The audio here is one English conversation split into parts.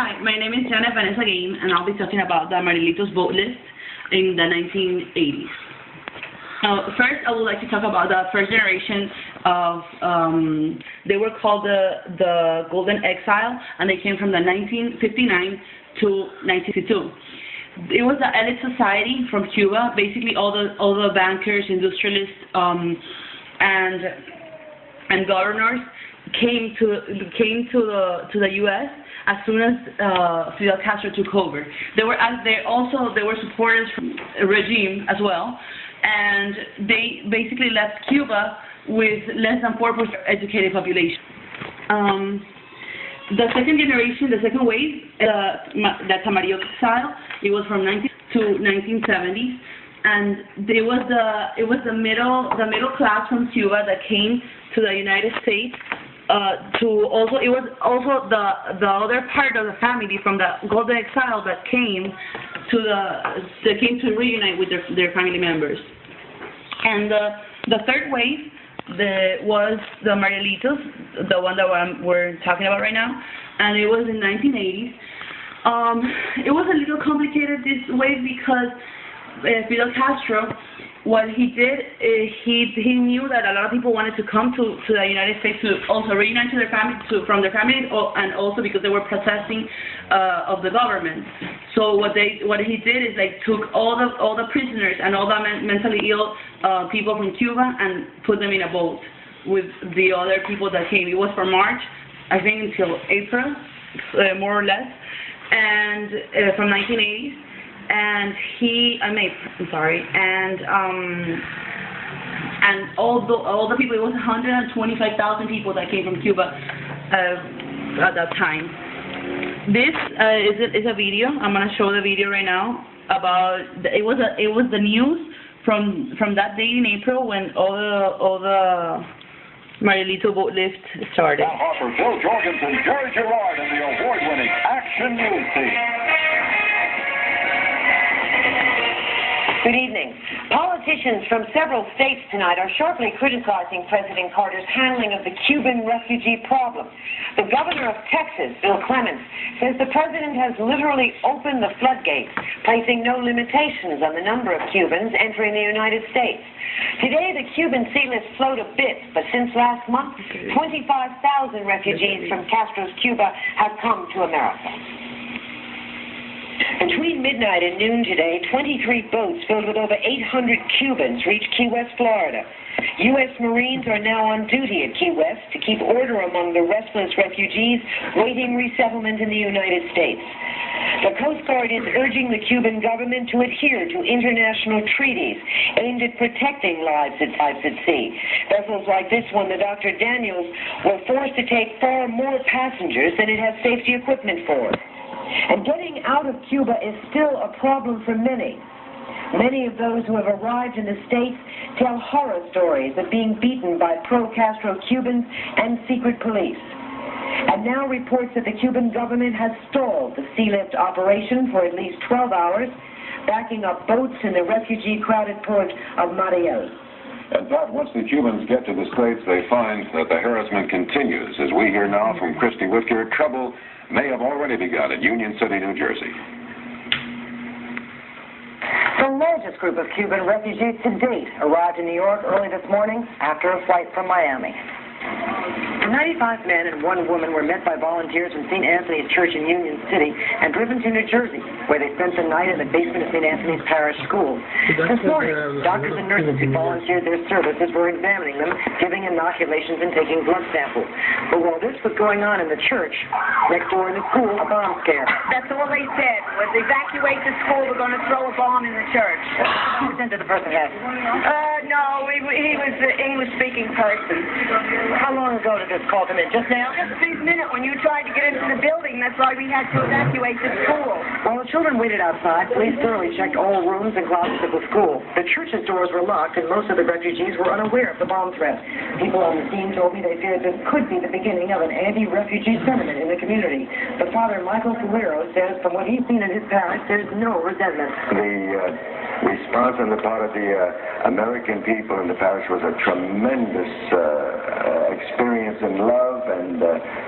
Hi, my name is Janeth and I'll be talking about the Amarelitos vote list in the 1980s. First, I would like to talk about the first generation of, they were called the Golden Exile, and they came from the 1959 to 1962. It was the elite society from Cuba. Basically, all the bankers, industrialists, and governors came to the U.S. as soon as Fidel Castro took over. They were supporters from the regime as well, and they basically left Cuba with less than 4% educated population. The second generation, the second wave, that's Amarillo exile. It was from 19 to 1970s, and it was the middle class from Cuba that came to the United States. It was also the other part of the family from the Golden Exile that came to reunite with their family members. And the third wave was the Amarelitos, the one that we're talking about right now, and it was in 1980s. It was a little complicated this wave because Fidel Castro, what he did, he knew that a lot of people wanted to come to the United States to also reunite from their families, and also because they were protesting of the government. So what he did is they took all the prisoners and all the mentally ill people from Cuba and put them in a boat with the other people that came. It was from March, I think, until April, more or less, and from 1980s. And all the people, it was 125,000 people that came from Cuba at that time. This is a video. I'm gonna show the video right now about it was the news from that day in April when all the Amarelito vote list started. Now for Joe Jorgensen, Jerry Gerard, and the award-winning Action News Team. Good evening. Politicians from several states tonight are sharply criticizing President Carter's handling of the Cuban refugee problem. The governor of Texas, Bill Clements, says the president has literally opened the floodgates, placing no limitations on the number of Cubans entering the United States. Today, the Cuban sea list slowed a bit, but since last month, 25,000 refugees from Castro's Cuba have come to America. Between midnight and noon today, 23 boats filled with over 800 Cubans reached Key West, Florida. U.S. Marines are now on duty at Key West to keep order among the restless refugees waiting resettlement in the United States. The Coast Guard is urging the Cuban government to adhere to international treaties aimed at protecting lives at sea. Vessels like this one, the Dr. Daniels, were forced to take far more passengers than it has safety equipment for. And getting out of Cuba is still a problem for many. Many of those who have arrived in the States tell horror stories of being beaten by pro-Castro Cubans and secret police. And now reports that the Cuban government has stalled the sea lift operation for at least 12 hours, backing up boats in the refugee-crowded port of Mariel. In fact, once the Cubans get to the States, they find that the harassment continues. As we hear now from Christy Whitker, trouble may have already begun at Union City, New Jersey. The largest group of Cuban refugees to date arrived in New York early this morning after a flight from Miami. 95 men and one woman were met by volunteers from St. Anthony's Church in Union City and driven to New Jersey, where they spent the night in the basement of St. Anthony's Parish School. This morning, doctors and nurses who volunteered their services were examining them, giving inoculations and taking blood samples. But while this was going on in the church, next door in the school, a bomb scare. That's all they said, was evacuate the school, we're going to throw a bomb in the church. What percent did the person have? No, he was an English-speaking person. How long ago did this call come in? Just now? Just this minute, when you tried to get into the building, that's why we had to evacuate the school. While the children waited outside, police thoroughly checked all rooms and closets of the school. The church's doors were locked, and most of the refugees were unaware of the bomb threat. People on the scene told me they feared this could be the beginning of an anti-refugee sentiment in the community. But Father Michael Fuero says from what he's seen in his parish, there's no resentment. The response on the part of the American people in the parish was a tremendous experience in love and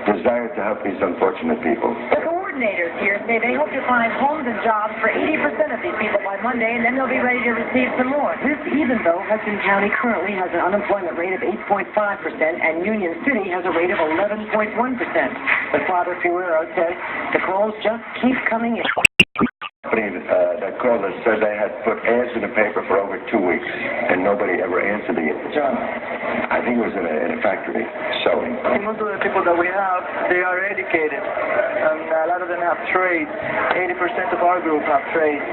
desire to help these unfortunate people. The coordinators here say they hope to find homes and jobs for 80% of these people by Monday, and then they'll be ready to receive some more. This even though Hudson County currently has an unemployment rate of 8.5% and Union City has a rate of 11.1%. But Father Ferrero says the calls just keep coming in. That called us said they had put ads in the paper for over 2 weeks, and nobody ever answered the John, I think it was in a factory sewing. Most of the people that we have, they are educated, and a lot of them have trades. 80% of our group have trades.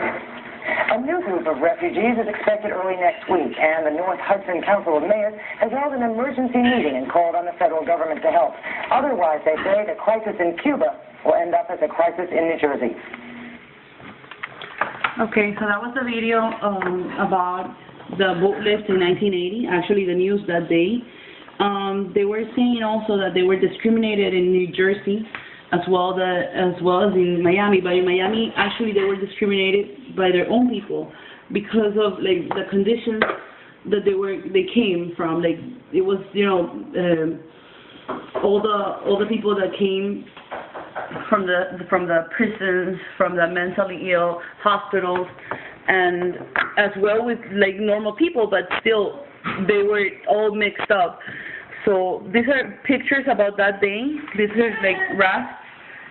A new group of refugees is expected early next week, and the North Hudson Council of Mayors has held an emergency meeting and called on the federal government to help. Otherwise, they say the crisis in Cuba will end up as a crisis in New Jersey. Okay, so that was the video about the boat lift in 1980, actually the news that day. They were saying also that they were discriminated in New Jersey as well as in Miami, but in Miami actually they were discriminated by their own people because of like the conditions that they came from. Like it was, you know, all the people that came from the prisons, from the mentally ill hospitals, and as well with like normal people, but still they were all mixed up. So these are pictures about that day. This is like Ras,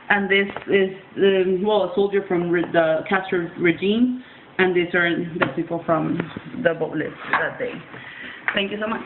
and this is a soldier from the Castro regime, and these are the people from the boat lift that day. Thank you so much.